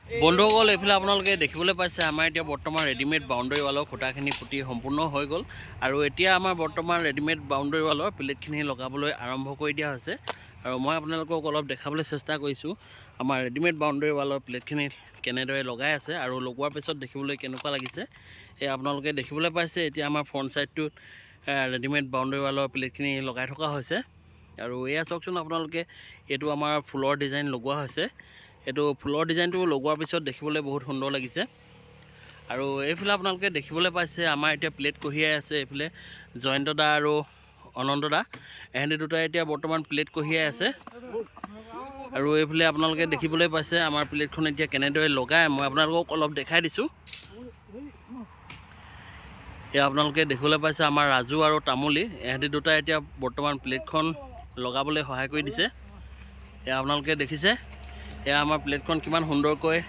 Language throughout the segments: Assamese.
বন্ধুসকল এইফালে আপোনালোকে দেখিবলৈ পাইছে আমাৰ এতিয়া বৰ্তমান ৰেডিমেড বাউণ্ডাৰী ৱালৰ খুঁটাখিনি ফুটি সম্পূৰ্ণ হৈ গ'ল আৰু এতিয়া আমাৰ বৰ্তমান ৰেডিমেড বাউণ্ডাৰী ৱালৰ প্লেটখিনি লগাবলৈ আৰম্ভ কৰি দিয়া হৈছে আৰু মই আপোনালোকক অলপ দেখাবলৈ চেষ্টা কৰিছোঁ আমাৰ ৰেডিমেড বাউণ্ডাৰী ৱালৰ প্লেটখিনি কেনেদৰে লগাই আছে আৰু লগোৱাৰ পিছত দেখিবলৈ কেনেকুৱা লাগিছে এই আপোনালোকে দেখিবলৈ পাইছে এতিয়া আমাৰ ফ্ৰণ্ট ছাইডটোত ৰেডিমেড বাউণ্ডাৰী ৱালৰ প্লেটখিনি লগাই থকা হৈছে আৰু এয়া চাওকচোন আপোনালোকে এইটো আমাৰ ফুলৰ ডিজাইন লগোৱা হৈছে এইটো ফুলৰ ডিজাইনটো লগোৱাৰ পিছত দেখিবলৈ বহুত সুন্দৰ লাগিছে আৰু এইফালে আপোনালোকে দেখিবলৈ পাইছে আমাৰ এতিয়া প্লেট কঢ়িয়াই আছে এইফালে জয়ন্ত দা আৰু অনন্ত দা এহেঁতি দুটাই এতিয়া বৰ্তমান প্লেট কঢ়িয়াই আছে আৰু এইফালে আপোনালোকে দেখিবলৈ পাইছে আমাৰ প্লেটখন এতিয়া কেনেদৰে লগাই মই আপোনালোকক অলপ দেখাই দিছোঁ এয়া আপোনালোকে দেখিবলৈ পাইছে আমাৰ ৰাজু আৰু তামুলী এহেঁতি দুটাই এতিয়া বৰ্তমান প্লেটখন লগাবলৈ সহায় কৰি দিছে এয়া আপোনালোকে দেখিছে এয়া আমাৰ প্লেটখন কিমান সুন্দৰকৈ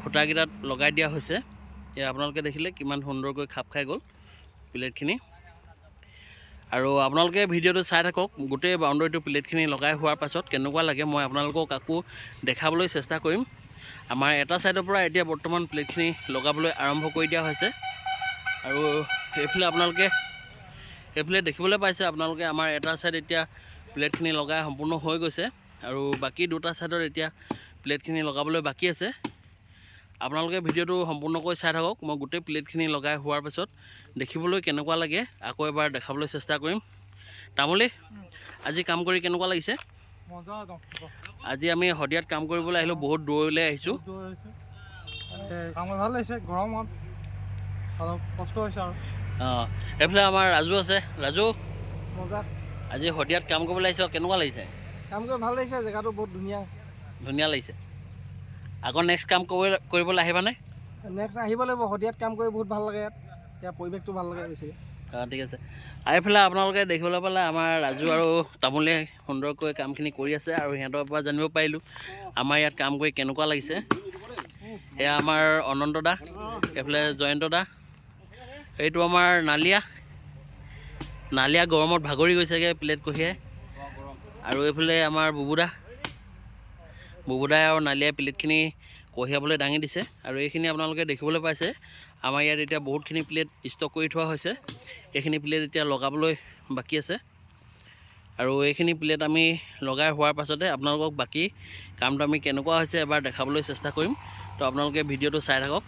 খুঁটাকেইটাত লগাই দিয়া হৈছে এয়া আপোনালোকে দেখিলে কিমান সুন্দৰকৈ খাপ খাই গ'ল প্লেটখিনি আৰু আপোনালোকে ভিডিঅ'টো চাই থাকক গোটেই বাউণ্ডাৰীটো প্লেটখিনি লগাই হোৱাৰ পাছত কেনেকুৱা লাগে মই আপোনালোকক আকৌ দেখাবলৈ চেষ্টা কৰিম আমাৰ এটা ছাইডৰ পৰা এতিয়া বৰ্তমান প্লেটখিনি লগাবলৈ আৰম্ভ কৰি দিয়া হৈছে আৰু এইফালে আপোনালোকে এইফালে দেখিবলৈ পাইছে আপোনালোকে আমাৰ এটা ছাইড এতিয়া প্লেটখিনি লগাই সম্পূৰ্ণ হৈ গৈছে আৰু বাকী দুটা ছাইডত এতিয়া প্লেটখিনি লগাবলৈ বাকী আছে আপোনালোকে ভিডিঅ'টো সম্পূৰ্ণকৈ চাই থাকক মই গোটেই প্লেটখিনি লগাই হোৱাৰ পাছত দেখিবলৈ কেনেকুৱা লাগে আকৌ এবাৰ দেখাবলৈ চেষ্টা কৰিম তামুলী আজি কাম কৰি কেনেকুৱা লাগিছে আজি আমি শদিয়াত কাম কৰিবলৈ আহিলোঁ বহুত দূৰলৈ আহিছোঁ ভাল লাগিছে গৰমত অলপ কষ্ট হৈছে আৰু এইফালে আমাৰ ৰাজু আছে ৰাজু মজা আজি শদিয়াত কাম কৰিবলৈ আহিছ কেনেকুৱা লাগিছে কাম কৰি ভাল লাগিছে জেগাটো বহুত ধুনীয়া লাগিছে আকৌ নেক্সট কাম কৰিবলৈ আহিবানে নেক্সট আহিব লাগিব শদিয়াত কাম কৰি বহুত ভাল লাগে ইয়াৰ পৰিৱেশটো ভাল লাগে বেছি ঠিক আছে এইফালে আপোনালোকে দেখিবলৈ পালে আমাৰ ৰাজু আৰু তামুলীয়ে সুন্দৰকৈ কামখিনি কৰি আছে আৰু সিহঁতৰ পৰা জানিব পাৰিলোঁ আমাৰ ইয়াত কাম কৰি কেনেকুৱা লাগিছে এয়া আমাৰ অনন্ত দা এইফালে জয়ন্ত দা এইটো আমাৰ নালিয়া গৰমত ভাগৰি গৈছেগৈ প্লেট কঢ়িয়াই আৰু এইফালে আমাৰ বুবুদাই আৰু নালিয়াই প্লেটখিনি কঢ়িয়াবলৈ দাঙি দিছে আৰু এইখিনি আপোনালোকে দেখিবলৈ পাইছে আমাৰ ইয়াত এতিয়া বহুতখিনি প্লেট ষ্টক কৰি থোৱা হৈছে এইখিনি প্লেট এতিয়া লগাবলৈ বাকী আছে আৰু এইখিনি প্লেট আমি লগাই হোৱাৰ পাছতে আপোনালোকক বাকী কামটো আমি কেনেকুৱা হৈছে এবাৰ দেখাবলৈ চেষ্টা কৰিম তো আপোনালোকে ভিডিঅ'টো চাই থাকক